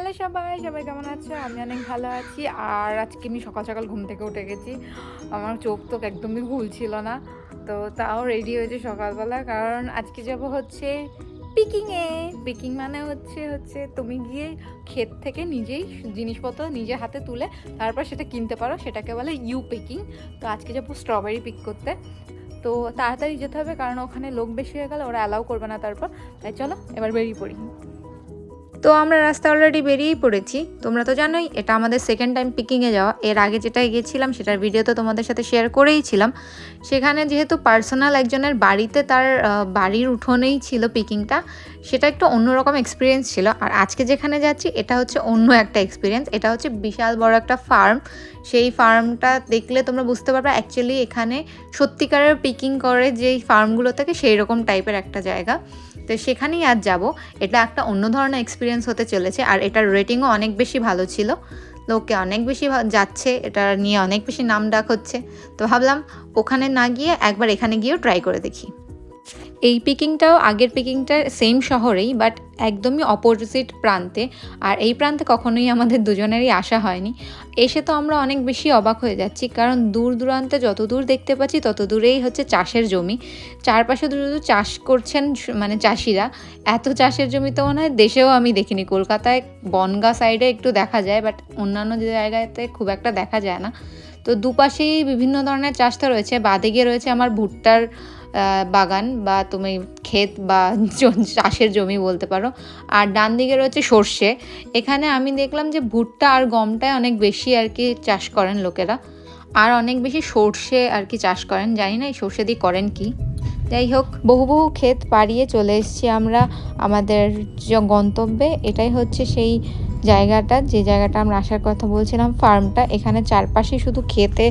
Hello সবাই, সবাই কেমন আছো? আমি অনেক ভালো আছি। আর আজকে আমি সকাল সকাল ঘুম থেকে উঠে গেছি। আমার চোখ তো একদমই খুলছিল না, তো তাও রেডি হয়েছে সকালবেলা, কারণ আজকে যাব হচ্ছে পিকিংয়ে। পিকিং মানে হচ্ছে হচ্ছে তুমি গিয়ে ক্ষেত থেকে নিজেই জিনিসপত্র নিজে হাতে তুলে তারপর সেটা কিনতে পারো, সেটাকে বলে ইউ পিকিং। তো আজকে যাবো স্ট্রবেরি পিক করতে। তো তাড়াতাড়ি যেতে হবে, কারণ ওখানে লোক বেশি হয়ে গেলে ওরা অ্যালাউ করবে না তারপর। তাই চলো এবার বেরিয়ে পড়ি। তো আমরা রাস্তা অলরেডি বেরিয়েই পড়েছি। তোমরা তো জানোই এটা আমাদের সেকেন্ড টাইম পিকিংয়ে যাওয়া। এর আগে যেটাই গিয়েছিলাম সেটার ভিডিও তো তোমাদের সাথে শেয়ার করেইছিলাম। সেখানে যেহেতু পার্সোনাল একজনের বাড়িতে তার বাড়ির উঠোনেই ছিল পিকিংটা, সেটা একটু অন্যরকম এক্সপিরিয়েন্স ছিল। আর আজকে যেখানে যাচ্ছি এটা হচ্ছে অন্য একটা এক্সপিরিয়েন্স। এটা হচ্ছে বিশাল বড় একটা ফার্ম। সেই ফার্মটা দেখলে তোমরা বুঝতে পারবে অ্যাকচুয়ালি এখানে সত্যিকারের পিকিং করে যেই ফার্মগুলো থাকে সেই রকম টাইপের একটা জায়গা। তো সেখানেই আজ যাব। এটা একটা অন্য ধরনের এক্সপিরিয়েন্স হতে চলেছে, আর এটার রেটিংও অনেক বেশি ভালো ছিল। লোকে অনেক বেশি যাচ্ছে, এটা নিয়ে অনেক বেশি নাম ডাক হচ্ছে। তো ভাবলাম ওখানে না গিয়ে একবার এখানে গিয়েও ট্রাই করে দেখি। এই পিকিংটাও আগের পিকিংটার সেম শহরেই, বাট একদমই অপোজিট প্রান্তে। আর এই প্রান্তে কখনোই আমাদের দুজনেরই আসা হয়নি। এসে তো আমরা অনেক বেশি অবাক হয়ে যাচ্ছি, কারণ দূর দূরান্তে যত দূর দেখতে পাচ্ছি তত দূরেই হচ্ছে চাষের জমি। চারপাশে শুধু চাষ করছেন মানে চাষিরা। এত চাষের জমি তো মনে হয় দেশেও আমি দেখিনি। কলকাতায় বনগাঁ সাইডে একটু দেখা যায়, বাট অন্যান্য যে জায়গাতে খুব একটা দেখা যায় না। তো দুপাশেই বিভিন্ন ধরনের চাষ তো রয়েছে। বাঁদিকে রয়েছে আমার ভুট্টার বাগান বা তুমি ক্ষেত বা চাষের জমি বলতে পারো। আর ডান দিকে রয়েছে সর্ষে। এখানে আমি দেখলাম যে ভুট্টা আর গমটায় অনেক বেশি আর কি চাষ করেন লোকেরা, আর অনেক বেশি সর্ষে আর কি চাষ করেন। জানি না এই সর্ষে দিয়ে করেন কি। যাই হোক, বহু বহু ক্ষেত পাড়িয়ে চলে এসেছি আমরা আমাদের গন্তব্যে। এটাই হচ্ছে সেই জায়গাটা, যে জায়গাটা আমরা আসার কথা বলছিলাম, ফার্মটা। এখানে চারপাশে শুধু ক্ষেতে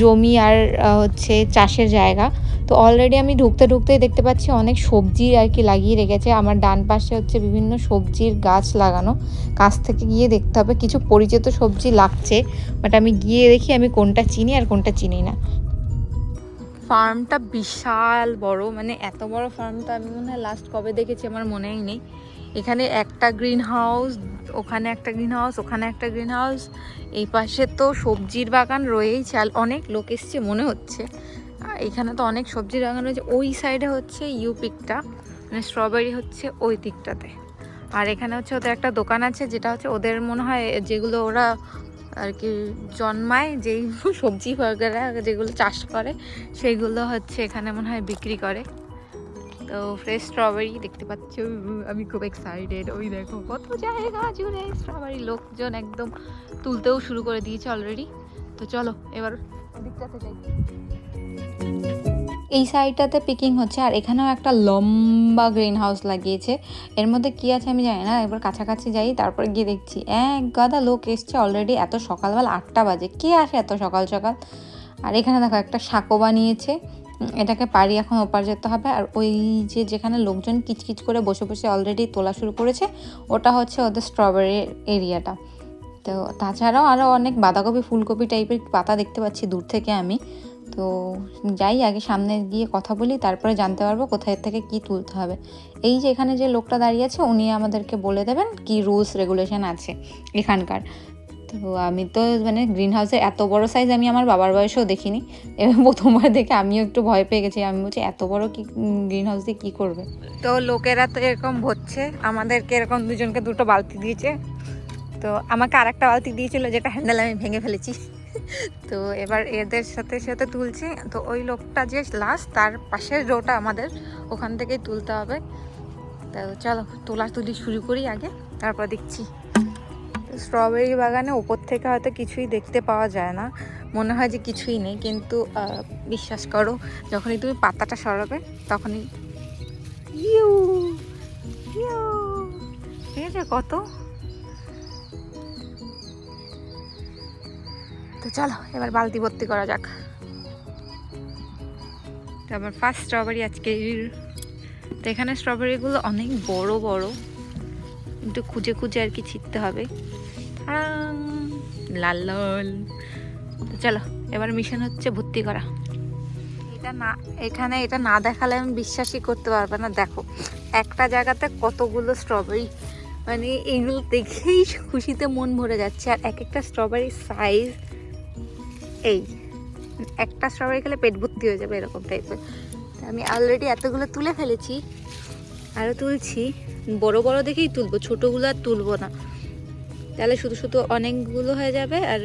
জমি আর হচ্ছে চাষের জায়গা। তো অলরেডি আমি ঢুকতে ঢুকতেই দেখতে পাচ্ছি অনেক সবজি আর কি লাগিয়ে রেখেছে। আমার ডান পাশে হচ্ছে বিভিন্ন সবজির গাছ লাগানো। কাছ থেকে গিয়ে দেখতে হবে, কিছু পরিচিত সবজি লাগছে, বাট আমি গিয়ে দেখি আমি কোনটা চিনি আর কোনটা চিনি না। ফার্মটা বিশাল বড়, মানে এত বড় ফার্মটা আমি মনে হয় লাস্ট কবে দেখেছি আমার মনেই নেই। এখানে একটা গ্রিন হাউস, ওখানে একটা গ্রিন হাউস, ওখানে একটা গ্রিন হাউস, এই পাশে তো সবজির বাগান রয়েইছে। অনেক লোক এসছে মনে হচ্ছে। এখানে তো অনেক সবজির বাগান রয়েছে। ওই সাইডে হচ্ছে ইউপিকটা, মানে স্ট্রবেরি হচ্ছে ওই দিকটাতে। আর এখানে হচ্ছে ওদের একটা দোকান আছে, যেটা হচ্ছে ওদের মনে হয় যেগুলো ওরা আর কি জন্মায়, যেই সবজি বাগেরা যেগুলো চাষ করে সেইগুলো হচ্ছে এখানে মনে হয় বিক্রি করে। তো ফ্রেশ স্ট্রবেরি দেখতে পাচ্ছ, আমি খুব এক্সাইটেড। ওই দেখো কত জায়গা জুড়ে স্ট্রবেরি, লোকজন একদম তুলতেও শুরু করে দিয়েছে অলরেডি। তো চলো এবার দিকটাতে যাই। এই সাইডটাতে পিকিং হচ্ছে, আর এখানেও একটা লম্বা গ্রিন হাউস লাগিয়েছে। এর মধ্যে কি আছে আমি জানি না, এবার কাছাকাছি যাই তারপরে গিয়ে দেখছি এক গাদা লোক এসছে অলরেডি। এত সকালবেলা 8টা বাজে, কে আসে এত সকাল সকাল? আর এখানে দেখো একটা সাঁকো বানিয়েছে, এটাকে পারি এখন ওপার যেতে হবে। আর ওই যে যেখানে লোকজন কিচকিচ করে বসে বসে অলরেডি তোলা শুরু করেছে, ওটা হচ্ছে ওদের স্ট্রবেরি এরিয়াটা। তো তাছাড়াও আরও অনেক বাঁধাকপি ফুলকপি টাইপের পাতা দেখতে পাচ্ছি দূর থেকে আমি। তো যাই আগে সামনে গিয়ে কথা বলি, তারপরে জানতে পারবো কোথায় থেকে কি তুলতে হবে। এই যে এখানে যে লোকটা দাঁড়িয়ে আছে উনি আমাদেরকে বলে দেবেন কি রুলস রেগুলেশন আছে এখানকার। তো আমি তো মানে গ্রিন হাউসের এত বড় সাইজ আমি আমার বাবার বয়সেও দেখিনি। এবং প্রথমবার দেখে আমিও একটু ভয় পেয়ে গেছি। আমি বলছি এত বড় কি গ্রিন হাউস দিয়ে কী করবে। তো লোকেরা তো এরকম হচ্ছে, আমাদেরকে এরকম দুজনকে দুটো বালতি দিয়েছে। তো আমাকে আর একটা বালতি দিয়েছিল যেটা হ্যান্ডেল আমি ভেঙে ফেলেছি। তো এবার এদের সাথে সাথে তুলছি। তো ওই লোকটা যে লাস্ট, তার পাশের রোটা আমাদের, ওখান থেকেই তুলতে হবে। তো চলো তুলি শুরু করি আগে, তারপর দেখছি। তো স্ট্রবেরি বাগানে ওপর থেকে হয়তো কিছুই দেখতে পাওয়া যায় না, মনে হয় যে কিছুই নেই, কিন্তু বিশ্বাস করো যখনই তুমি পাতাটা সরাবে তখনই ইউ ইউ, ঠিক আছে কত। তো চলো এবার বালতি ভর্তি করা যাক। তো আমার ফার্স্ট স্ট্রবেরি আজকে। তো এখানে স্ট্রবেরিগুলো অনেক বড় বড়, একটু খুঁজে খুঁজে আর কি ছিটতে হবে। লাল লাল। তো চলো এবার মিশন হচ্ছে ভর্তি করা। এটা না, এখানে এটা না দেখালে আমি বিশ্বাসই করতে পারবো না। দেখো একটা জায়গাতে কতগুলো স্ট্রবেরি, মানে এইগুলো দেখেই খুশিতে মন ভরে যাচ্ছে। আর এক একটা স্ট্রবেরির সাইজ, এই একটা স্ট্রবেরি খেলে পেট ভর্তি হয়ে যাবে এরকম টাইপের। আমি অলরেডি এতগুলো তুলে ফেলেছি, আরও তুলছি। বড় বড় দেখেই তুলবো, ছোটোগুলো আর তুলবো না, তাহলে শুধু শুধু অনেকগুলো হয়ে যাবে আর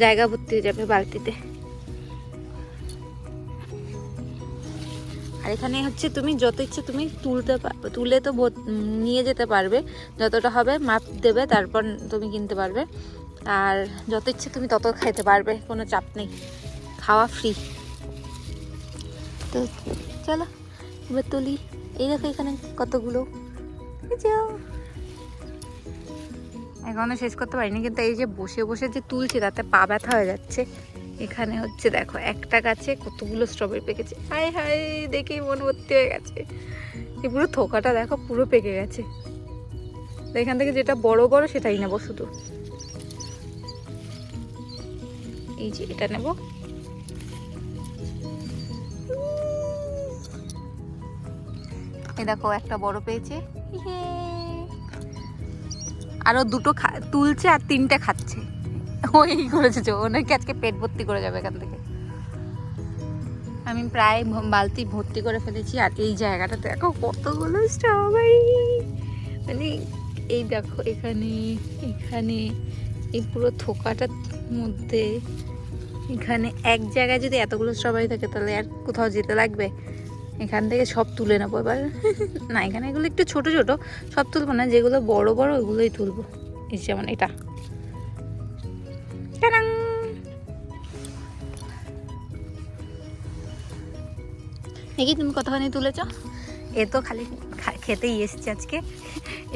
জায়গা ভর্তি হয়ে যাবে বালতিতে। আর এখানে হচ্ছে তুমি যত ইচ্ছে তুমি তুলে তো নিয়ে যেতে পারবে, যতটা হবে মাপ দেবে, তারপর তুমি কিনতে পারবে। আর যত ইচ্ছে তুমি তত খাইতে পারবে, কোনো চাপ নেই, খাওয়া ফ্রি। তো চলো এবার তুলি। এই দেখো এখানে কতগুলো, এখনো শেষ করতে পারিনি, কিন্তু এই যে বসে বসে যে তুলছি তাতে পা ব্যথা হয়ে যাচ্ছে। এখানে হচ্ছে দেখো একটা গাছে কতগুলো স্ট্রবেরি পেকেছে, হাই হাই দেখেই মন ভর্তি হয়ে গেছে। এই পুরো থোকাটা দেখো পুরো পেকে গেছে। তো এখান থেকে যেটা বড় বড় সেটাই নেবো শুধু। এই যে এটা নেব। এই দেখো একটা বড় পেয়েছে, আরো দুটো তুলছে আর তিনটে খাচ্ছে। ওই করেছে ওনাকে আজকে পেট ভর্তি করে যাবে এখান থেকে। আমি প্রায় বালতি ভর্তি করে ফেলেছি। আর এই জায়গাটা দেখো কতগুলো স্ট্রবেরি, মানে এই দেখো এখানে এখানে এই পুরো থোকাটার মধ্যে এখানে এক জায়গায় যদি এতগুলো স্ট্রবেরি থাকে তাহলে আর কোথাও যেতে লাগবে। এখান থেকে সব তুলে নেবো এবার। না এখানে এগুলো একটু ছোট ছোট, সব তুলবো না, যেগুলো বড় বড় ওগুলোই তুলবো। এই যেমন এটা, দেখি তুমি কতখানি তুলেছ। এ তো খালি খেতেই এসছে আজকে,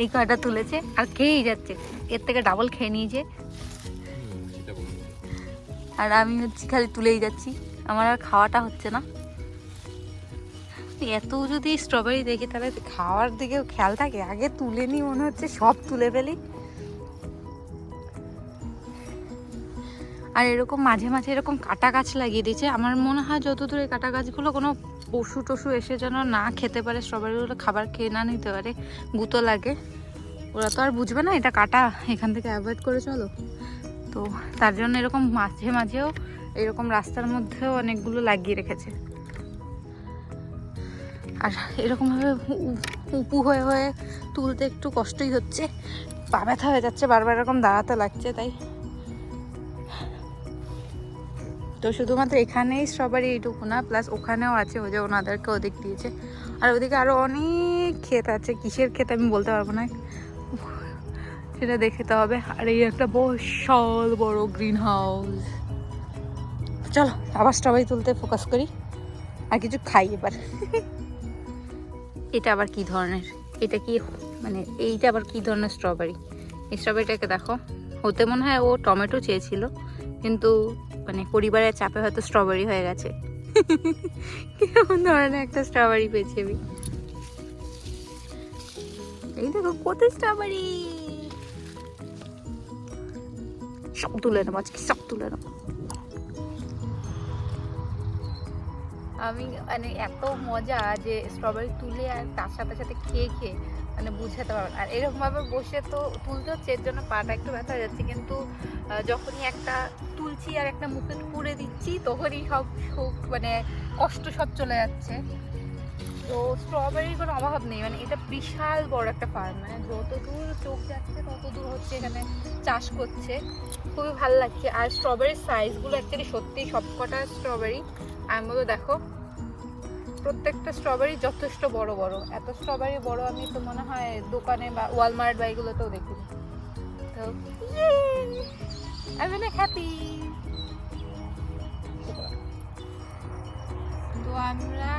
এই কয়টা তুলেছে আর খেয়েই যাচ্ছে, এর থেকে ডাবল খেয়ে নিয়েছে। আর আমি হচ্ছে খালি তুলেই যাচ্ছি, আমার আর খাওয়াটা হচ্ছে না। এত যদি স্ট্রবেরি দেখি তাহলে খাওয়ার দিকেও খেয়াল থাকে, আগে তুলে নিই, মনে হচ্ছে সব তুলে ফেলি। আর এরকম মাঝে মাঝে এরকম কাটা গাছ লাগিয়ে দিয়েছে। আমার মনে হয় যতদূর এই কাটা গাছগুলো কোনো পশু টশু এসে যেন না খেতে পারে, স্ট্রবেরিগুলো খাবার খেয়ে না নিতে পারে, গুঁতো লাগে। ওরা তো আর বুঝবে না এটা কাটা, এখান থেকে অ্যাভয়েড করে চলো। তো তার জন্য এরকম মাঝে মাঝেও এরকম রাস্তার মধ্যেও অনেকগুলো লাগিয়ে রেখেছে। আর এরকমভাবে উপু হয়ে হয়ে তুলতে একটু কষ্টই হচ্ছে, পা ব্যথা হয়ে যাচ্ছে, বারবার এরকম দাঁড়াতে লাগছে। তাই তো শুধুমাত্র এখানেই স্ট্রবেরি এইটুকু না, প্লাস ওখানেও আছে, ওই যে ওনাদেরকে ওদিক দিয়েছে। আর ওদিকে আরও অনেক ক্ষেত আছে, কিসের ক্ষেত আমি বলতে পারবো না, সেটা দেখতে হবে। আর এই একটা বিশাল বড় গ্রিন হাউস। চলো আবার স্ট্রবেরি তুলতে ফোকাস করি, আর কিছু খাই এবার। এটা আবার কি ধরনের, এটা কি মানে এইটা আবার কি ধরনের স্ট্রবেরি? এই স্ট্রবেরিটাকে দেখো, হতে মনে হয় ও টমেটো চেয়েছিল, কিন্তু মানে পরিবারের চাপে হয়তো স্ট্রবেরি হয়ে গেছে। কেমন ধরনের একটা স্ট্রবেরি পেয়েছি আমি। এই দেখো কত স্ট্রবেরি, সব তুলে নেবো আজকে, সব তুলে নেবো। আমি মানে এত মজা যে স্ট্রবেরি তুলে আর তার সাথে সাথে খেয়ে খেয়ে মানে বুঝাতে পারবো না। আর এরকমভাবে বসে তো তুলতে হচ্ছে, এর জন্য পাটা একটু ব্যথা হয়ে যাচ্ছে, কিন্তু যখনই একটা তুলছি আর একটা মুখে পুড়ে দিচ্ছি তখনই সব সুখ মানে কষ্ট সব চলে যাচ্ছে। তো স্ট্রবেরির কোনো অভাব নেই, মানে এটা বিশাল বড় একটা ফার্ম, মানে যত দূর চোখ যাচ্ছে তত দূর হচ্ছে এখানে চাষ করছে, খুবই ভালো লাগছে। আর স্ট্রবেরির সাইজগুলো অ্যাকচুয়ালি সত্যিই সবকটা স্ট্রবেরি আমার মতো দেখো, প্রত্যেকটা স্ট্রবেরি যথেষ্ট বড় বড়। এত স্ট্রবেরি বড় আমি তো মনে হয় দোকানে বা ওয়ালমার্ট বা এগুলোতেও দেখিনি। তো আমি অনেক হ্যাপি। তো আমরা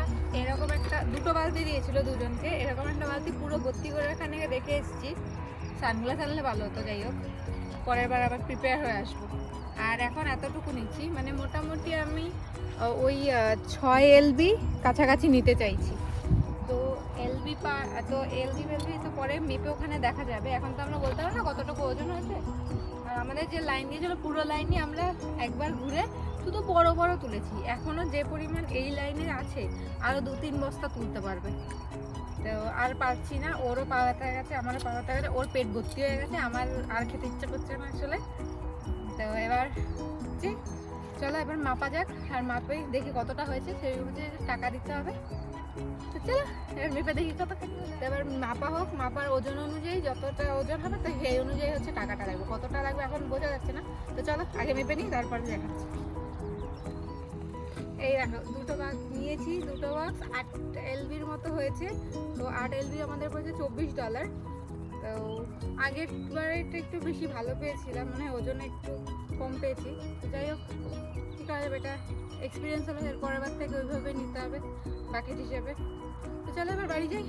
এরকম একটা দুটো বালতি দিয়েছিল দুজনকে, এরকম একটা বালতি পুরো ভর্তি করে এখানে রেখে এসেছি। সানগ্লাস আনলে ভালো হতো, যাই হোক পরের বার আবার প্রিপেয়ার হয়ে আসবো। আর এখন এতটুকু নিচ্ছি, মানে মোটামুটি আমি ওই 6 LB কাছাকাছি নিতে চাইছি। তো এলবি তো পরে মেপে ওখানে দেখা যাবে, এখন তো আমরা বলতে পারবো না কতটুকু ওজন হয়েছে। আর আমাদের যে লাইন দিয়েছিল পুরো লাইনই আমরা একবার ঘুরে শুধু বড় বড় তুলেছি, এখনও যে পরিমাণ এই লাইনে আছে আরও 2-3 বস্তা তুলতে পারবে। তো আর পারছি না, ওরও পা ব্যথা হয়ে গেছে, আমারও পা ব্যথা হয়ে গেছে, ওর পেট ভর্তি হয়ে গেছে, আমার আর খেতে ইচ্ছা করছে না আসলে। তো এবার চলো এবার মাপা যাক, আর মাপে দেখি কতটা হয়েছে, সেই অনুযায়ী টাকা দিতে হবে। তো চলো এবার মেপে দেখি কত টাকা। এবার মাপা হোক, মাপার ওজন অনুযায়ী যতটা ওজন হবে তো সেই অনুযায়ী হচ্ছে টাকাটা লাগবে, কতটা লাগবে এখন বোঝা যাচ্ছে না। তো চলো আগে মেপে নিই, তারপরে দেখাচ্ছি। এই দেখো দুটো বাক্স নিয়েছি, দুটো বাক্স 8 এলবির মতো হয়েছে। তো 8 এলবি আমাদের পড়েছে $24। তো আগের বারেটা একটু বেশি ভালো পেয়েছিলাম, মানে ওজনে একটু কম পেয়েছি। তো যাই হোক ঠিক আছে, এটা এক্সপিরিয়েন্স হলো, এর পরের বার থেকে ওইভাবে নিতে হবে প্যাকেট হিসেবে। তো চলো এবার বাড়ি যাই,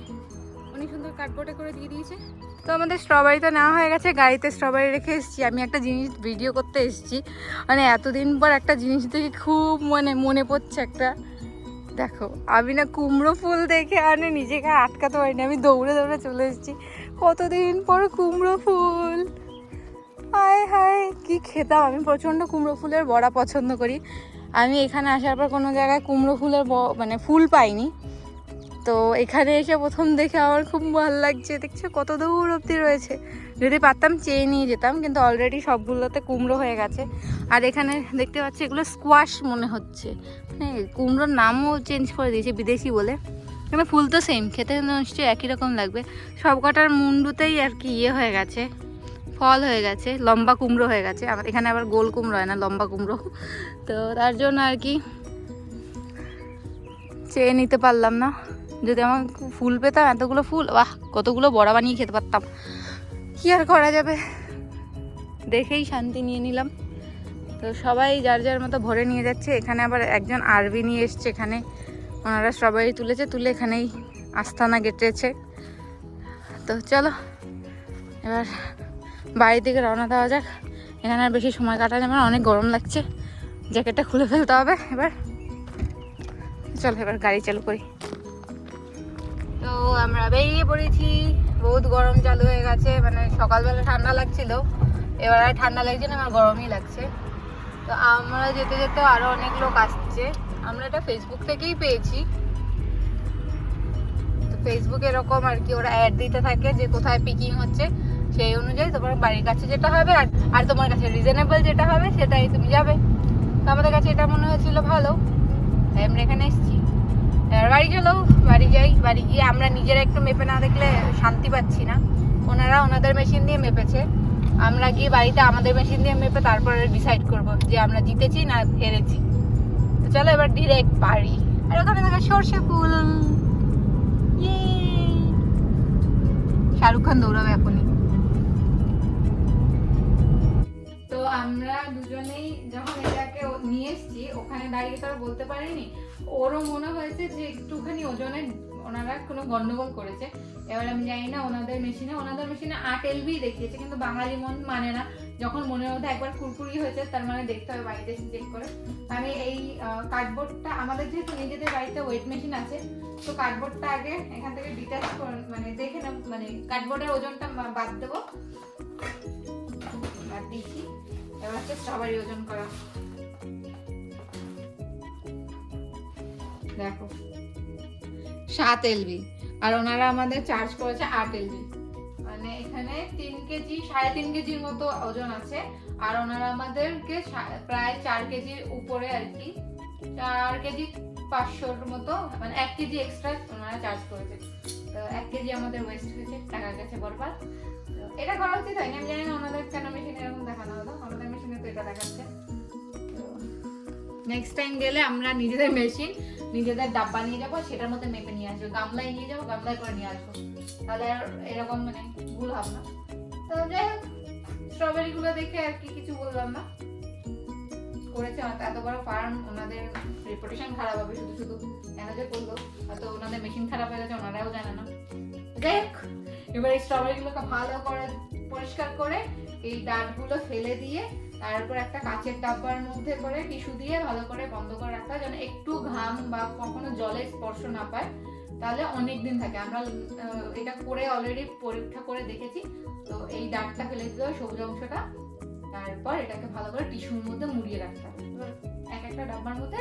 অনেক সুন্দর কার্ডবোর্ডে করে দিয়ে দিয়েছে। তো আমাদের স্ট্রবেরি তো নেওয়া হয়ে গেছে, গাড়িতে স্ট্রবেরি রেখে এসেছি। আমি একটা জিনিস ভিডিও করতে এসেছি, মানে এতদিন পর একটা জিনিস দেখে খুব মনে পড়ছে একটা। দেখো আমি না কুমড়ো ফুল দেখে নিজেকে আটকাতে পারিনি, আমি দৌড়ে দৌড়ে চলে এসেছি। কতদিন পর কুমড়ো ফুল, হায় হায় কি খেতাম। আমি প্রচণ্ড কুমড়ো ফুলের বড়া পছন্দ করি। আমি এখানে আসার পর কোনো জায়গায় কুমড়ো ফুলের মানে ফুল পাইনি, তো এখানে এসে প্রথম দেখে আমার খুব ভালো লাগছে। দেখছো কত দূর অবধি রয়েছে, যদি পারতাম চেয়ে নিয়ে যেতাম, কিন্তু অলরেডি সবগুলোতে কুমড়ো হয়ে গেছে। আর এখানে দেখতে পাচ্ছি এগুলো স্কোয়াশ মনে হচ্ছে, মানে কুমড়োর নামও চেঞ্জ করে দিয়েছে বিদেশি বলে। এখানে ফুল তো সেম, খেতে নিশ্চয়ই একই রকম লাগবে। সব কটার মুন্ডুতেই আর কি হয়ে গেছে, ফল হয়ে গেছে, লম্বা কুমড়ো হয়ে গেছে। আমার এখানে আবার গোল কুমড়ো হয় না, লম্বা কুমড়ো। তো তার জন্য আর কি চেয়ে নিতে পারলাম না। যদি আমার ফুল পেতাম, এতগুলো ফুল, বাহ কতগুলো বড়া বানিয়ে খেতে পারতাম। কি আর করা যাবে, দেখেই শান্তি নিয়ে নিলাম। তো সবাই যার যার মতো ভরে নিয়ে যাচ্ছে। এখানে আবার একজন আরবি নিয়ে এসছে, এখানে ওনারা স্ট্রবেরি তুলেছে, তুলে এখানেই আস্তানা গেটেছে। তো চলো এবার বাড়ির দিকে রওনা দেওয়া যাক। এখানে আর বেশি সময় কাটা যাবে না, অনেক গরম লাগছে, জ্যাকেটটা খুলে ফেলতে হবে এবার। চলো এবার গাড়ি চালু করি। তো আমরা বেরিয়ে পড়েছি, বহুত গরম চালু হয়ে গেছে, মানে সকালবেলা ঠান্ডা লাগছিল, এবার আর ঠান্ডা লাগছে না, আমার গরমই লাগছে। তো আমরা যেতে যেতে আরো অনেক লোক আসছে। আমরা এটা ফেসবুক থেকেই পেয়েছি। তো ফেসবুক এরকম আর কি, ওরা অ্যাড দিতে থাকে যে কোথায় পিকিং হচ্ছে, সেই অনুযায়ী তোমার বাড়ির কাছে যেটা হবে আর তোমার কাছে রিজনেবল যেটা হবে সেটাই তুমি যাবে। তো আমাদের কাছে এটা মনে হয়েছিল ভালো, তাই আমরা এখানে এসেছি। এবার বাড়ি চলো, বাড়ি যাই। বাড়ি গিয়ে আমরা নিজেরা একটু মেপে না দেখলে শান্তি পাচ্ছি না। ওনারা ওনাদের মেশিন দিয়ে মেপেছে, আমরা গিয়ে বাড়িতে আমাদের মেশিন দিয়ে মেপে তারপরে ডিসাইড করব যে আমরা জিতেছি না হেরেছি। তো চলো এবার ডিরেক্ট বাড়ি। আর ওখানে দেখা সর্ষে ফুল, শাহরুখ খান দৌড়াবে এখনই। তো আমরা দুজনেই যখন এটাকে নিয়ে এসেছি, ওখানে দাঁড়িয়ে তো আর বলতে পারিনি, ওরও মনে হয়েছে যে একটুখানি ওজনে ওনারা কোনো গন্ডগোল করেছে। এবার আমি জানি না ওনাদের মেশিনে 8 এলবি দেখিয়েছে, কিন্তু বাঙালি মন মানে না, যখন মনের মধ্যে একবার কুরকুরি হয়েছে তার মানে দেখতে হবে বাড়িতে চেক করে। আমি এই কার্ডবোর্ডটা, আমাদের যেহেতু নিজেদের বাড়িতে ওয়েট মেশিন আছে, তো কার্ডবোর্ডটা আগে এখান থেকে ডিটাচ করে মানে দেখে না, মানে কার্ডবোর্ডের ওজনটা বাদ দেবো, বাদ দিয়েছি। এবার হচ্ছে স্ট্রবেরি ওজন করা। দেখো 7 এলবি, আর ওনারা আমাদের চার্জ করেছে 8 এলবি, মানে এখানে 3 কেজি 3.5 কেজির মতো ওজন আছে। আর ওনারা আমাদেরকে প্রায় 4 কেজির উপরে আর কি, 4 কেজি 500-র মতো, মানে 1 কেজি এক্সট্রা ওনারা চার্জ করেছে। তো 1 কেজি আমাদের ওয়েস্ট হয়েছে, টাকা গেছে বরবাদ। তো এটা করা উচিত হয়নি, আমি জানি না ওনাদের কেন মেশিনে এরকম দেখানো হলো, আমাদের মেশিনে তো এটা দেখাচ্ছে। তো নেক্সট টাইম গেলে আমরা নিজেদের মেশিন, নিজেদের ডাব্বা নিয়ে যাবো, সেটার মধ্যে মেপে নিয়ে আসবো, গামলায় নিয়ে যাবো, গামলায় করে নিয়ে আসবো, তাহলে আর এরকম মানে ভুল হবে না। তো যাই হোক, স্ট্রবেরি গুলো দেখে আর কি কিছু বললাম না, করেছে এত বড় ফার্ম, ওনাদের রেপুটেশন খারাপ হবে শুধু শুধু কেন যে করলো, হয়তো ওনাদের মেশিন খারাপ হয়ে গেছে, ওনারাও জানে না। যাই হোক, এবার এই স্ট্রবেরি গুলোকে ভালো করে পরিষ্কার করে এই ডাঁটগুলো ফেলে দিয়ে তারপর একটা কাচের ডাব্বার মধ্যে করে টিস্যু দিয়ে ভালো করে বন্ধ করে রাখতে হয়, যেন একটু ঘাম বা কখনো জলের স্পর্শ না পায়, তাহলে অনেক দিন থাকে। আমরা এটা করে অলরেডি পরীক্ষা করে দেখেছি। তো এই ডাঁটটা ফেলে দিতে হয়, সবুজ অংশটা, তারপর এটাকে ভালো করে টিস্যুর মধ্যে মুড়িয়ে রাখতে হবে। এবার এক একটা ডাব্বার মধ্যে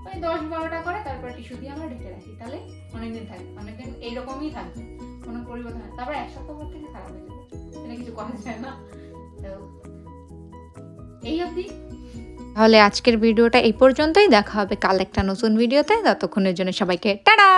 ওই 10-12টা করে তারপর টিস্যু দিয়ে আমরা ঢেকে রাখি, তাহলে অনেকদিন থাকবে, অনেকদিন এইরকমই থাকবে, কোনো পরিবর্তন হয়। তারপর এক সপ্তাহ পর থেকে খারাপ হয়ে যাবে, এটা কিছু করা যায় না। তো এই অবধি। তাহলে আজকের ভিডিওটা এই পর্যন্তই, দেখা হবে কাল একটা নতুন ভিডিওতে। ততক্ষণের জন্য সবাইকে টাটা।